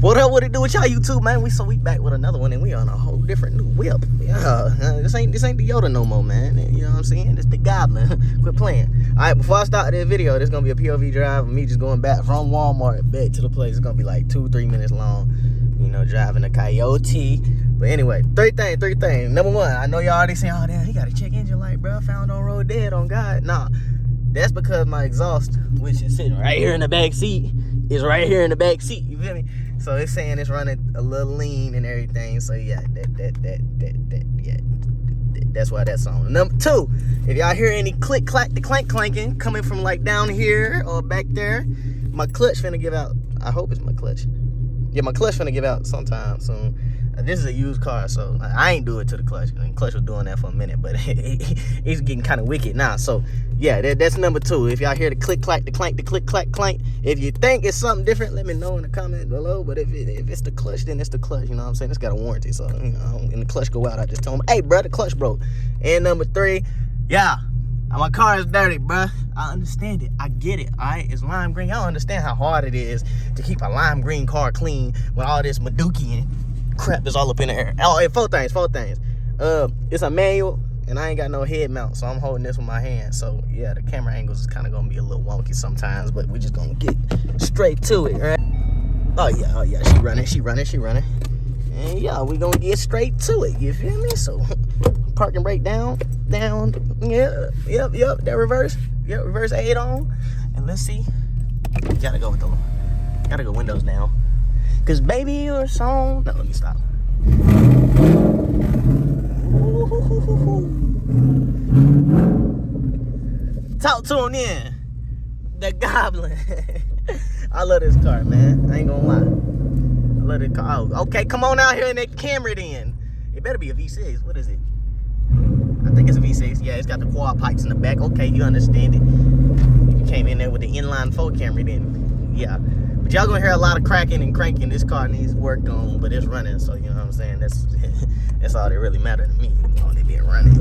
What up, what it do with y'all YouTube, man? We back with another one, and we on a whole different new whip. Yeah, this ain't the Yote no more, man. You know what I'm saying? It's the Goblin. Quit playing. All right, before I start this video, this gonna be a POV drive of me just going back from Walmart back to the place. It's gonna be like 2-3 minutes long, you know, driving a Coyote. But anyway, three things. Number one, I know y'all already saying, oh damn, he got a check engine light, bro. Found on road dead on God. Nah, that's because my exhaust, which is sitting right here in the back seat, is right here in the back seat. You feel me? So it's saying it's running a little lean and everything. So yeah, that's why that's on. Number two, if y'all hear any click clack the clank clanking coming from like down here or back there, my clutch finna give out. I hope it's my clutch. Yeah, my clutch finna give out sometime soon. This is a used car, so I ain't do it to the clutch. The clutch was doing that for a minute, but it's getting kind of wicked now. So yeah, that's number two. If y'all hear the click clack the clank, the click clack clank, if you think it's something different, let me know in the comment below. But if it's the clutch, then it's the clutch. You know what I'm saying? It's got a warranty, so you know, when the clutch go out, I just tell them, hey, bro, the clutch broke. And number three, yeah, my car is dirty, bro. I understand it. I get it. All right, it's lime green. Y'all understand how hard it is to keep a lime green car clean with all this Madukian crap that's all up in the air. Oh, hey, four things. It's a manual, and I ain't got no head mount, so I'm holding this with my hand. So yeah, the camera angles is kind of gonna be a little wonky sometimes, but we just gonna get straight to it, right? Oh yeah, she running. And yeah, we gonna get straight to it. You feel me? So parking brake down. Yep. That reverse. Yep, reverse 8 on. And let's see. Gotta go windows down. Cause baby, you're a song. No, let me stop. Talk to him then. The Goblin. I love this car, man. I ain't gonna lie. I love this car. Oh, okay, come on out here in that Camry then. It better be a V6. What is it? I think it's a V6. Yeah, it's got the quad pipes in the back. Okay, you understand it. You came in there with the inline 4 Camry then. Yeah. But y'all gonna hear a lot of cracking and cranking. This car needs work on, but it's running, so you know what I'm saying? That's all that really matters to me. As long as it be running.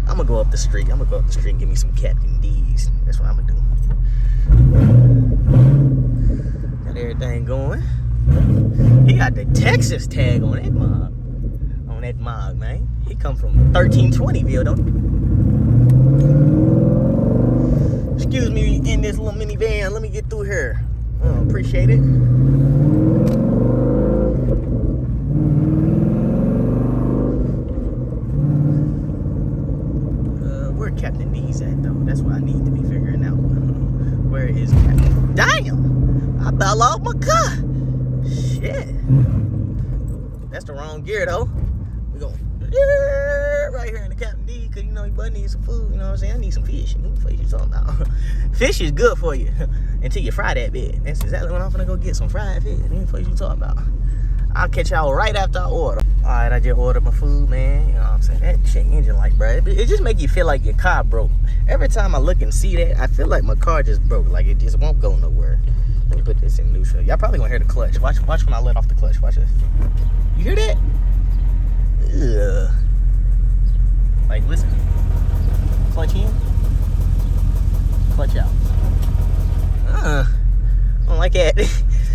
I'm gonna go up the street and give me some Captain D's. That's what I'm gonna do. Got everything going. He got the Texas tag on that mug, man. He come from 1320ville, don't he? Excuse me in this little minivan. Let me get through here. Appreciate it. Where Captain D's at, though? That's what I need to be figuring out. Where is Captain? Damn! I about lost my car. Shit. That's the wrong gear, though. We going right here in the Captain D, because, you know, your buddy needs some food. You know what I'm saying? I need some fish. What you talking about? Fish is good for you until you fry that bit. That's exactly when I'm going to go get some fried fish. What you talking about? I'll catch y'all right after I order. All right, I just ordered my food, man. You know what I'm saying? That check engine light, bro. It just make you feel like your car broke. Every time I look and see that, I feel like my car just broke. Like it just won't go nowhere. Let me put this in neutral. Y'all probably gonna hear the clutch. Watch when I let off the clutch. Watch this. You hear that? Ugh. Like, listen. Clutch in. Clutch out. I don't like that.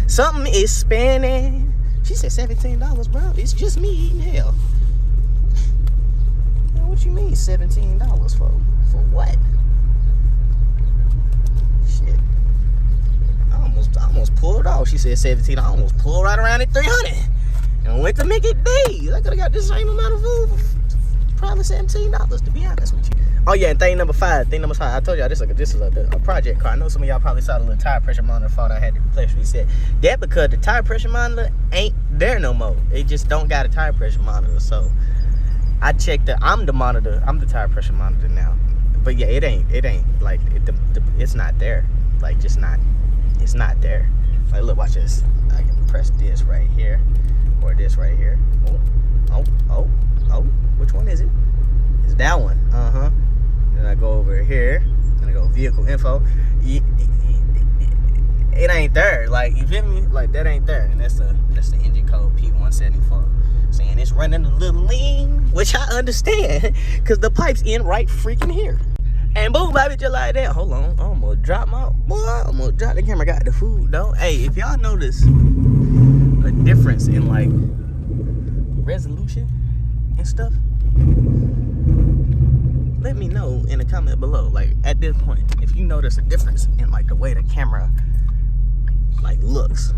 Something is spinning. She said $17, bro. It's just me eating hell. What you mean $17 for? For what? Shit. I almost pulled off. She said 17. I almost pulled right around at 300 and went to Mickey D's. I could have got the same amount of food for probably $17, to be honest with you. Oh yeah, and thing number five. I told y'all this is a project car. I know some of y'all probably saw the little tire pressure monitor fault I had to replace reset. That because the tire pressure monitor ain't there no more. It just don't got a tire pressure monitor. So I checked I'm the tire pressure monitor now. But yeah, it ain't like it's not there. Like it's not there. Like look, watch this. I can press this right here or this right here. Oh, which one is it? It's that one. Then I go over here and I go vehicle info. It ain't there. Like, you feel me? Like that ain't there. And that's the engine code P174. saying? It's running a little lean, which I understand, because the pipe's in right freaking here. And boom, baby, just like that. Hold on, I'm gonna drop the camera. Got the food, though. Hey, if y'all notice a difference in, like, resolution and stuff, let me know in the comment below. Like, at this point, if you notice a difference in, like, the way the camera, like, looks.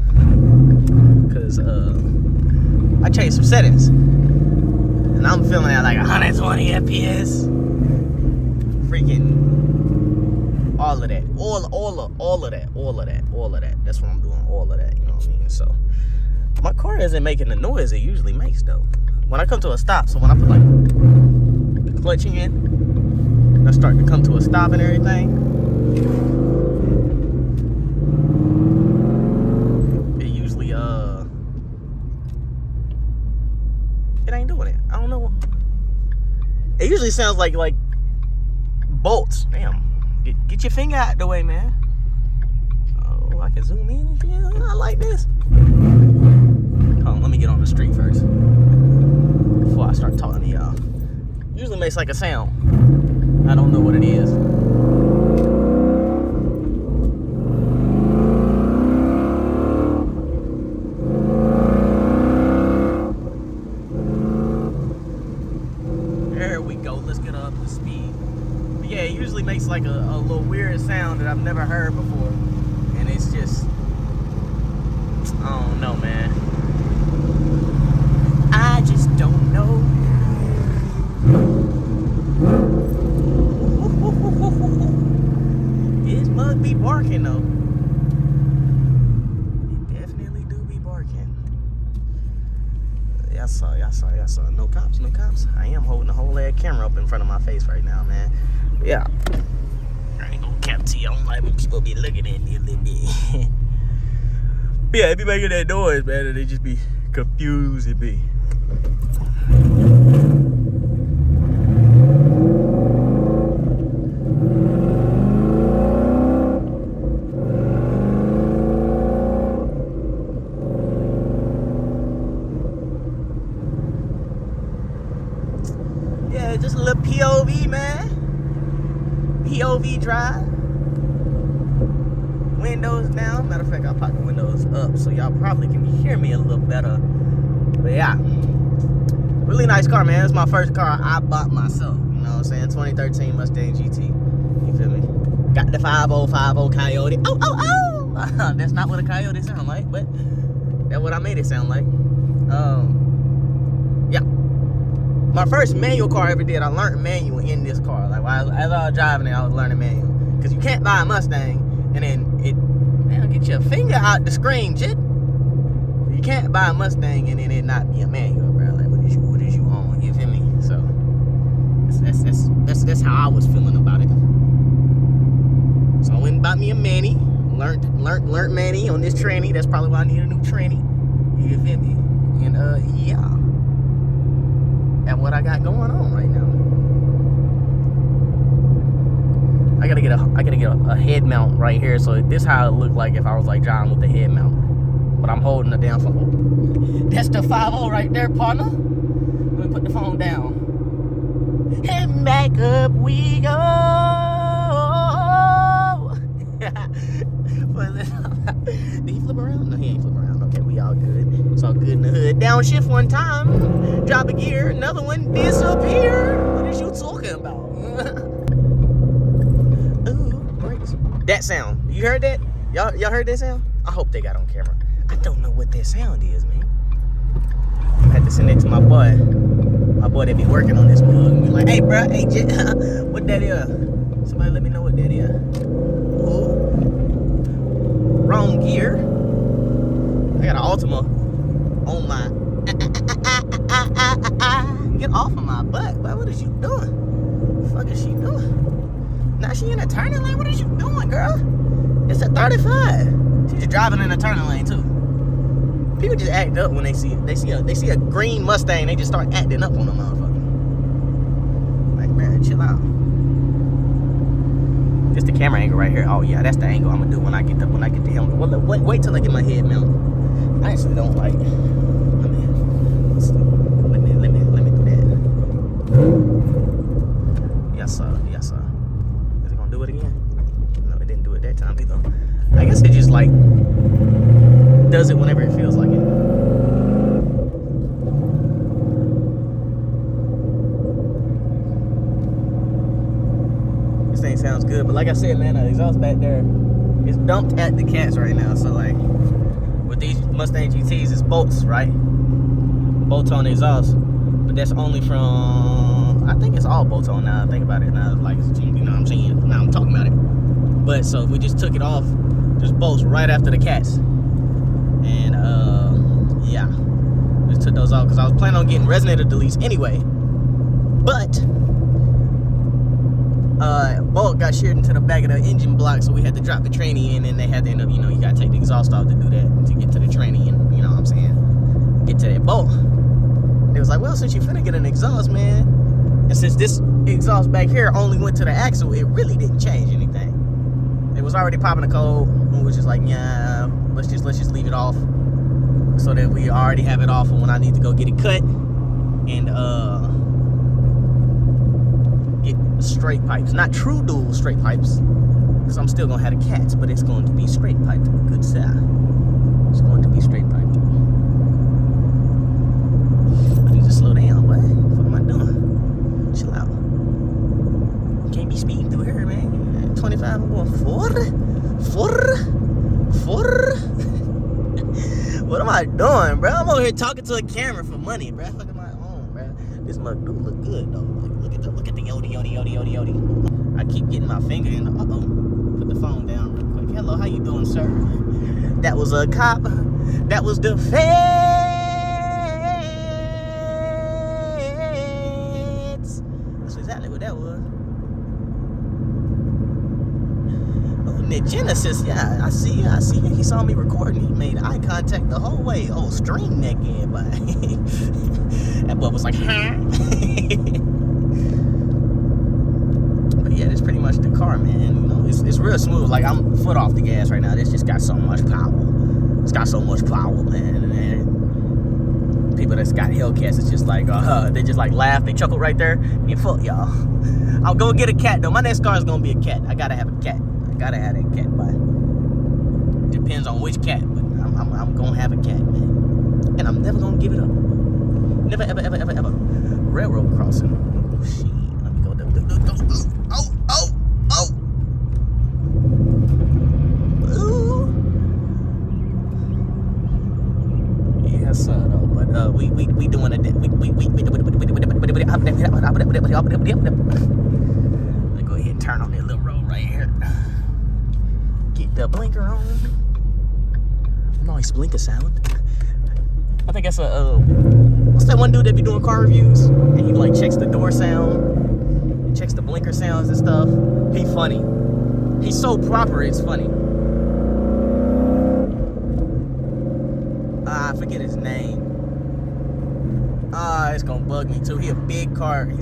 Because, I changed some settings. And I'm feeling at, like, 120 FPS. Freaking all of that, all of that. That's what I'm doing, all of that. You know what I mean? So my car isn't making the noise it usually makes though. When I come to a stop, so when I put like the clutch in, and I start to come to a stop and everything, it usually it ain't doing it. I don't know. It usually sounds like bolts. Damn. Get your finger out the way, man. Oh, I can zoom in and shit. I like this. Hold on, let me get on the street first before I start talking to y'all. Usually makes like a sound. I don't know what it is. There we go. Let's get up to speed. Yeah, it usually makes like a little weird sound that I've never heard before. And it's just, I don't know, man. I just don't know. This must be barking though. It definitely do be barking. Y'all saw. No cops. I am holding the whole ass camera up in front of my face right now, man. Yeah, I ain't gonna cap to you. I don't like when people be looking at me a little bit. Yeah, it be making that noise, man, and they just be confused. It be. Yeah, just a little POV, man. POV drive. Windows down. Matter of fact, I'll pop the windows up so y'all probably can hear me a little better. But yeah, really nice car, man. It's my first car I bought myself. You know what I'm saying? 2013 Mustang GT. You feel me? Got the 5050 Coyote. Oh! That's not what a Coyote sound like, but that's what I made it sound like. Yeah. My first manual car I ever did, I learned manual in this car. Like, as I was driving it, I was learning manual. Because you can't buy a Mustang and then get your finger out the screen, jit. You can't buy a Mustang and then it not be a manual, bro. Like, what is you on? You feel me? So, that's how I was feeling about it. So I went and bought me a Manny. Learned Manny on this tranny. That's probably why I need a new tranny. You feel me? And, yeah. At what I got going on right now. I gotta get a head mount right here, so this how it looked like if I was like driving with the head mount. But I'm holding the damn phone. That's the 50 right there, partner. Let me put the phone down. And back up we go. Did he flip around? No, he ain't flip around. Okay, we all good. It's all good in the hood. Downshift one time, drop a gear, another one disappear. What is you talking about? Ooh, brakes. That sound. You heard that? Y'all heard that sound? I hope they got on camera. I don't know what that sound is, man. I had to send it to my boy. My boy that be working on this mug and be like, hey, bro, hey, what that is? Somebody let me know what that is. Ooh. Wrong gear. I got an Ultima on my get off of my butt. But what is you doing? What the fuck is she doing? Now she in a turning lane? What is you doing, girl? It's a 35. She's just driving in a turning lane too. People just act up when they see a green Mustang, they just start acting up on the motherfucker. Like, man, chill out. Just the camera angle right here. Oh yeah, that's the angle I'm gonna do when I get the helmet. Well, wait till I get my head mount. I actually don't like. I mean, sounds good. But like I said, man, the exhaust back there is dumped at the cats right now. So like with these Mustang GTs, it's bolts, right? Bolts on the exhaust. But that's only from, I think it's all bolts on now. I think about it now. Like, you know what I'm saying? Now I'm talking about it. But so we just took it off. There's bolts right after the cats. And yeah. Just took those off because I was planning on getting resonator deletes anyway. But bolt got sheared into the back of the engine block, so we had to drop the tranny in, and they had to end up, you know, you gotta take the exhaust off to do that, to get to the tranny, and you know what I'm saying, get to that bolt. They was like, well, since you finna get an exhaust, man, and since this exhaust back here only went to the axle, it really didn't change anything. It was already popping a code, and we was just like, yeah, let's just leave it off, so that we already have it off for when I need to go get it cut, and get straight pipes, not true dual straight pipes, because I'm still gonna have the cats, but it's going to be straight piped. Good sir, it's going to be straight piped. I need to slow down. What am I doing? Chill out. Can't be speeding through here, man. 25, I'm going 40. What am I doing, bro? I'm over here talking to a camera for money, bro. Fuck am I on, bro? This mug do look good though. Look at the yote. I keep getting my finger in the, put the phone down real quick. Hello, how you doing, sir? That was a cop. That was the feds. That's exactly what that was. Oh, the Genesis, yeah, I see you. He saw me recording. He made eye contact the whole way. Oh, stream neck in, but that boy was like, huh? Yeah, that's pretty much the car, man. You know, it's real smooth. Like, I'm foot off the gas right now. This just got so much power. It's got so much power, man. And people that's got Hellcats, it's just like, they just like laugh, they chuckle right there. Yeah, fuck y'all. I'll go get a cat though. My next car is gonna be a cat. I gotta have a cat. I gotta have that cat, but depends on which cat. But I'm gonna have a cat, man. And I'm never gonna give it up. Never, ever. Railroad crossing. Oh shit. Let me go. Yes, though. But we doing it. We go ahead and turn on that little road right here. Get the blinker on. Nice blinker sound. I think that's what's that one dude that be doing car reviews? And he like checks the door sound, checks the blinker sounds and stuff. He funny. He's so proper, it's funny. I forget his name. It's gonna bug me too. He's a big YouTuber,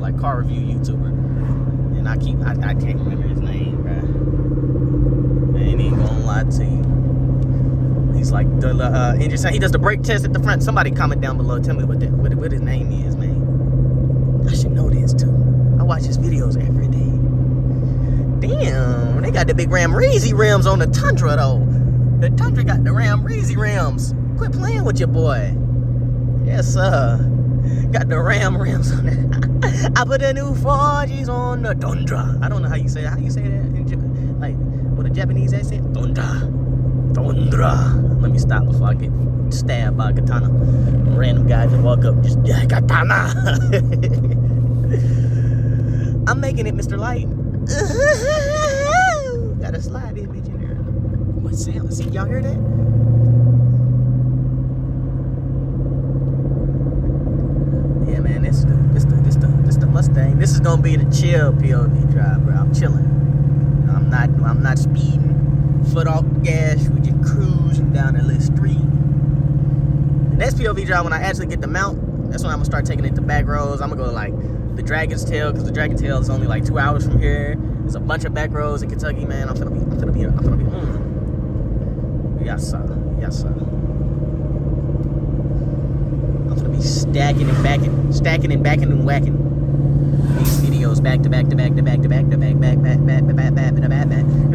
like car review YouTuber. And I can't remember his name, bruh. I ain't even gonna lie to you. He's like the engine sound. He does the brake test at the front. Somebody comment down below. Tell me what his name is, man. I should know this too. I watch his videos every day. Damn, they got the big Ram Reezy rims on the Tundra though. The Tundra got the Ram Reezy rims. Quit playing with your boy. Yes, sir. Got the Ram rims on it. I put the new 4Gs on the Tundra. I don't know how you say it. How you say that in like with a Japanese accent? Tundra. Let me stop before I get stabbed by a katana. Random guys that walk up, just katana. I'm making it, Mr. Light. Gotta slide this bitch in there. What sound? See, y'all hear that? Yeah, man, this the Mustang. This is gonna be the chill POV drive, bro. I'm chilling. I'm not speeding. Foot off the gas, we just cruising down that little street. The next POV drive, when I actually get the mount, that's when I'm gonna start taking it to back roads. I'm gonna go to like the Dragon's Tail, because the Dragon's Tail is only like 2 hours from here. There's a bunch of back roads in Kentucky, man. I'm gonna be. Yes, sir. I'm gonna be stacking and backing and whacking these videos back to back. Because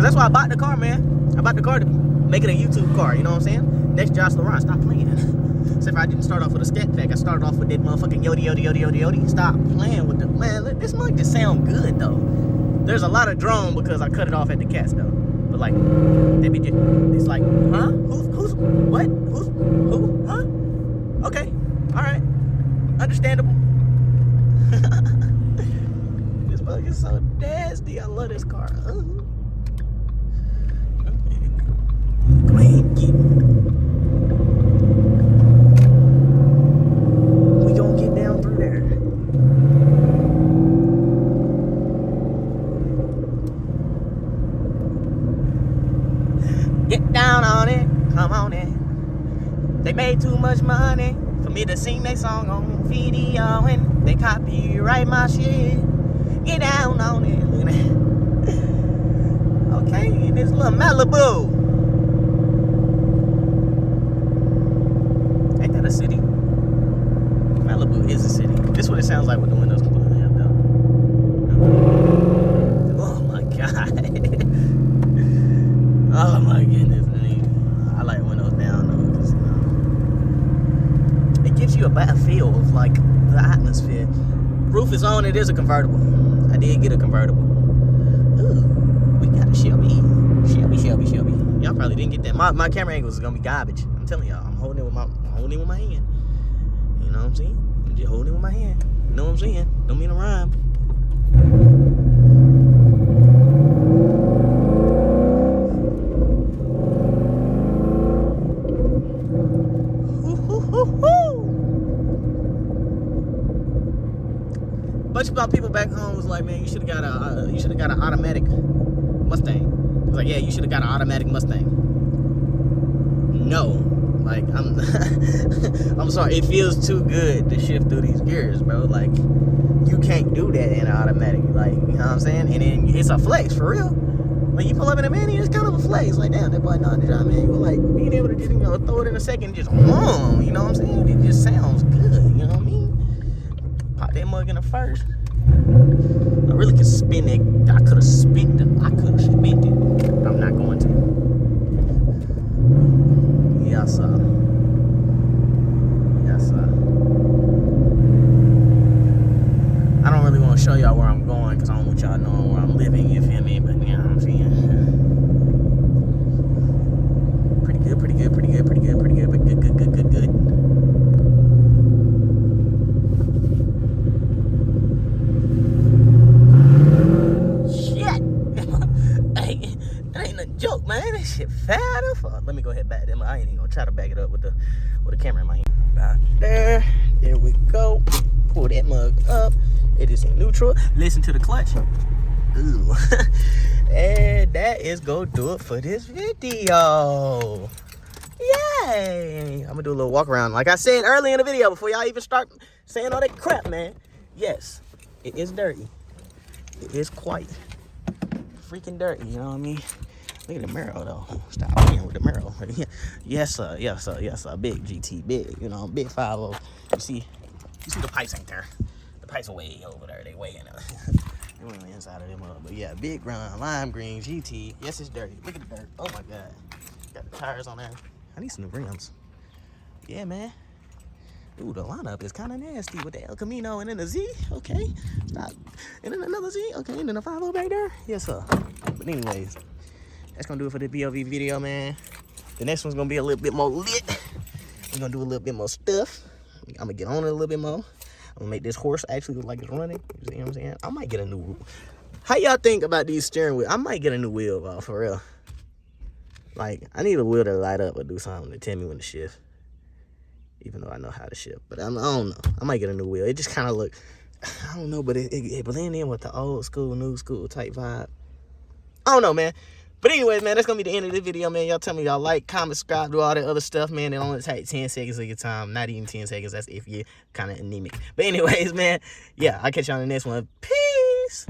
that's why I bought the car, man. I bought the car to make it a YouTube car, you know what I'm saying? Next Josh Laurent, stop playing. So if I didn't start off with a scat pack, I started off with that motherfucking yote. Stop playing with the man. This mic just sound good though. There's a lot of drone because I cut it off at the cats though. But like, they be just, it's like, huh? Who's what? Who? Huh? Okay, all right, understandable. This bug is so nasty. I love this car. Go ahead, get it. We gonna get down through there. Get down on it, come on in. They made too much money for me to sing their song on video, and they copyright my shit. Get down on it, look at that. Okay, this little Malibu. Ain't that a city? Malibu is a city. This is what it sounds like with the windows completely up though. Oh my god. Oh my goodness. I like windows down though, because it gives you a better feel of like the atmosphere. Roof is on, it is a convertible. I did get a convertible. Ooh, we got a Shelby. Y'all probably didn't get that. My camera angles is gonna be garbage. I'm telling y'all, I'm holding it with my hand. You know what I'm saying? I'm just holding it with my hand. You know what I'm saying? Don't mean to rhyme. Bunch of people back home was like, man, you should have got an automatic Mustang. I was like, yeah, you should have got an automatic Mustang. No, like I'm sorry, it feels too good to shift through these gears, bro. Like, you can't do that in an automatic, like, you know what I'm saying? And then it's a flex for real. When you pull up in a Mini, it's kind of a flex. Like, damn, that boy, nah, you know what I mean? You're like being able to just, you know, throw it in a second, and just, you know what I'm saying? It just sounds good, you know what I mean? Pop that mug in the first. I really could spin it. I could have spent it. But I'm not going to. Yes, sir. I don't really want to show y'all where I'm going because I don't want y'all knowing where I'm living, you feel me? But you know what I'm saying? Pretty good. Joke, man. That shit fat as fuck. Let me go ahead back there. I ain't even gonna try to back it up with the camera in my hand. Right there. There we go. Pull that mug up. It is in neutral. Listen to the clutch. Ooh. And that is gonna do it for this video. Yay! I'm gonna do a little walk around. Like I said early in the video, before y'all even start saying all that crap, man. Yes, it is dirty. It is quite freaking dirty, you know what I mean? Look at the mirror though. Stop playing with the mirror. Yes sir. Big GT, big, you know, big 5.0. You see the pipes ain't there. The pipes are way over there. They way in there. They on the inside of them up. But yeah, big ground, lime green, GT. Yes, it's dirty. Look at the dirt. Oh my god. Got the tires on there. I need some new rims. Yeah, man. Ooh, the lineup is kind of nasty with the El Camino and then the Z. Okay. Stop. And then another Z. Okay, and then a 5.0 back there. Yes, sir. But anyways, that's gonna do it for the POV video, man. The next one's gonna be a little bit more lit. We're gonna do a little bit more stuff. I'm gonna get on it a little bit more. I'm gonna make this horse actually look like it's running. You know what I'm saying? I might get a new wheel. How y'all think about these steering wheels? I might get a new wheel, bro, for real. Like, I need a wheel to light up or do something to tell me when to shift. Even though I know how to shift. But I don't know. I might get a new wheel. It just kind of look, I don't know, but it blend in with the old school, new school type vibe. I don't know, man. But anyways, man, that's going to be the end of the video, man. Y'all tell me y'all like, comment, subscribe, do all that other stuff, man. It only takes 10 seconds of your time. Not even 10 seconds. That's if you're kind of anemic. But anyways, man, yeah, I'll catch y'all on the next one. Peace.